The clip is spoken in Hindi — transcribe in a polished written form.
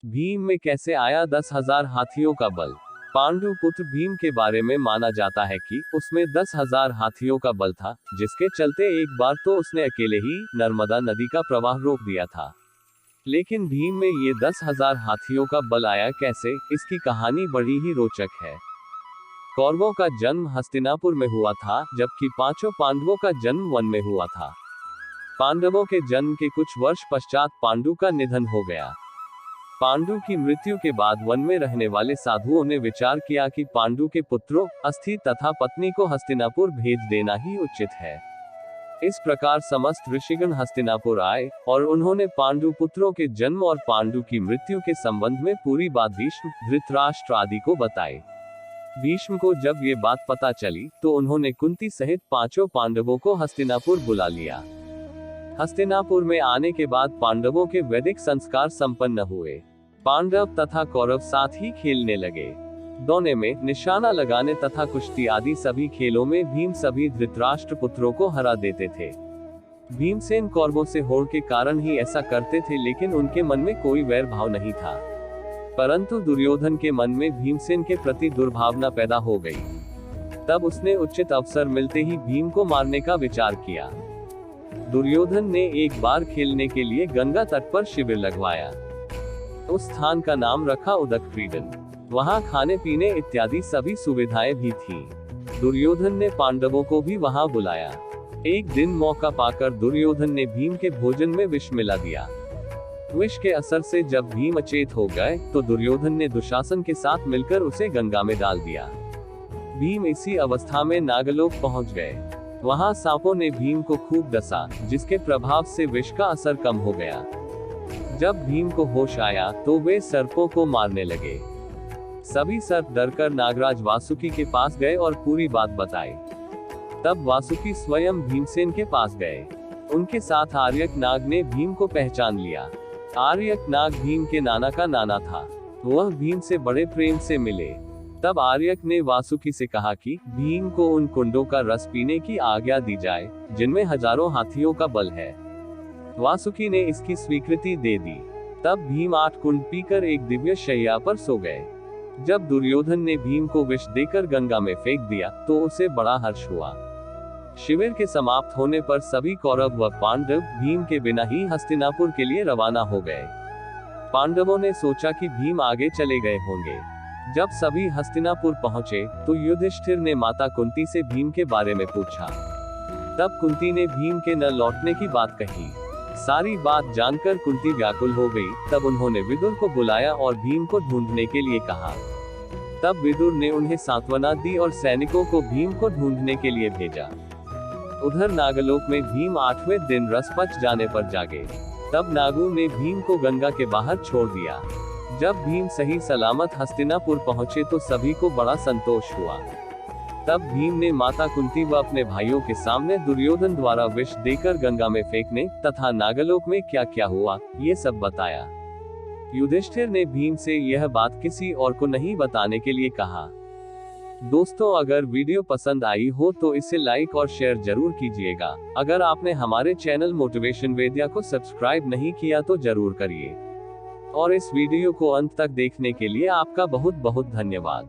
भीम में कैसे आया 10,000 हाथियों का बल। पांडु पुत्र भीम के बारे में माना जाता है कि उसमें 10,000 हाथियों का बल था, जिसके चलते एक बार तो उसने अकेले ही नर्मदा नदी का प्रवाह रोक दिया था। लेकिन भीम में ये 10,000 हाथियों का बल आया कैसे, इसकी कहानी बड़ी ही रोचक है। कौरवों का जन्म हस्तिनापुर में हुआ था, जबकि पांचों पांडवों का जन्म वन में हुआ था। पांडवों के जन्म के कुछ वर्ष पश्चात पांडु का निधन हो गया। पांडु की मृत्यु के बाद वन में रहने वाले साधुओं ने विचार किया कि पांडु के पुत्रों, अस्थि तथा पत्नी को हस्तिनापुर भेज देना ही उचित है। इस प्रकार समस्त ऋषिगण हस्तिनापुर आए और उन्होंने पांडु पुत्रों के जन्म और पांडु की मृत्यु के संबंध में पूरी बात भीष्म, धृतराष्ट्र आदि को बताई। भीष्म को जब ये बात पता चली तो उन्होंने कुंती सहित पांचों पांडवों को हस्तिनापुर बुला लिया। हस्तिनापुर में आने के बाद पांडवों के वैदिक संस्कार संपन्न हुए। पांडव तथा कौरव साथ ही खेलने लगे। दौड़ने में, निशाना लगाने तथा कुश्ती आदि सभी खेलों में भीम सभी धृतराष्ट्र पुत्रों को हरा देते थे। भीमसेन कौरवों से होड़ के कारण ही ऐसा करते थे, लेकिन उनके मन में कोई वैर भाव नहीं था। परंतु दुर्योधन के मन में भीमसेन के प्रति दुर्भावना पैदा हो गई। तब उसने उचित अवसर मिलते ही भीम को मारने का विचार किया। दुर्योधन ने एक बार खेलने के लिए गंगा तट पर शिविर लगवाया। उस स्थान का नाम रखा उदकक्रीडन। वहां खाने पीने इत्यादि सभी सुविधाएं भी थी। दुर्योधन ने पांडवों को भी वहां बुलाया। एक दिन मौका पाकर दुर्योधन ने भीम के भोजन में विष मिला दिया। विष के असर से जब भीम अचेत हो गए तो दुर्योधन ने दुशासन के साथ मिलकर उसे गंगा में डाल दिया। भीम इसी अवस्था में नागलोक पहुंच गए। वहां सांपों ने भीम को खूब डसा, जिसके प्रभाव से विष का असर कम हो गया। जब भीम को होश आया तो वे सर्पों को मारने लगे। सभी सर्प डरकर नागराज वासुकी के पास गए और पूरी बात बताई। तब वासुकी स्वयं भीमसेन के पास गए। उनके साथ आर्यक नाग ने भीम को पहचान लिया। आर्यक नाग भीम के नाना का नाना था। वह भीम से बड़े प्रेम से मिले। तब आर्यक ने वासुकी से कहा कि भीम को उन कुंडों का रस पीने की आज्ञा दी जाए, जिनमें हजारों हाथियों का बल है। वासुकी ने इसकी स्वीकृति दे दी। तब भीम 8 कुंड पीकर एक दिव्य शैया पर सो गए। जब दुर्योधन ने भीम को विष देकर गंगा में फेंक दिया तो उसे बड़ा हर्ष हुआ। शिविर के समाप्त होने पर सभी कौरव व पांडव भीम के बिना ही हस्तिनापुर के लिए रवाना हो गए। पांडवों ने सोचा कि भीम आगे चले गए होंगे। जब सभी हस्तिनापुर पहुंचे तो युधिष्ठिर ने माता कुंती से भीम के बारे में पूछा। तब कुंती ने भीम के न लौटने की बात कही। सारी बात जानकर कुंती व्याकुल हो गई। तब उन्होंने विदुर को बुलाया और भीम को ढूंढने के लिए कहा। तब विदुर ने उन्हें सांत्वना दी और सैनिकों को भीम को ढूंढने के लिए भेजा। उधर नागलोक में भीम 8वें दिन रस पच जाने पर जागे। तब नागों ने भीम को गंगा के बाहर छोड़ दिया। जब भीम सही सलामत हस्तिनापुर पहुंचे तो सभी को बड़ा संतोष हुआ। तब भीम ने माता कुंती व अपने भाइयों के सामने दुर्योधन द्वारा विष देकर गंगा में फेंकने तथा नागलोक में क्या क्या हुआ, ये सब बताया। युधिष्ठिर ने भीम से यह बात किसी और को नहीं बताने के लिए कहा। दोस्तों, अगर वीडियो पसंद आई हो तो इसे लाइक और शेयर जरूर कीजिएगा। अगर आपने हमारे चैनल मोटिवेशन वेद्या को सब्सक्राइब नहीं किया तो जरूर करिए। और इस वीडियो को अंत तक देखने के लिए आपका बहुत बहुत धन्यवाद।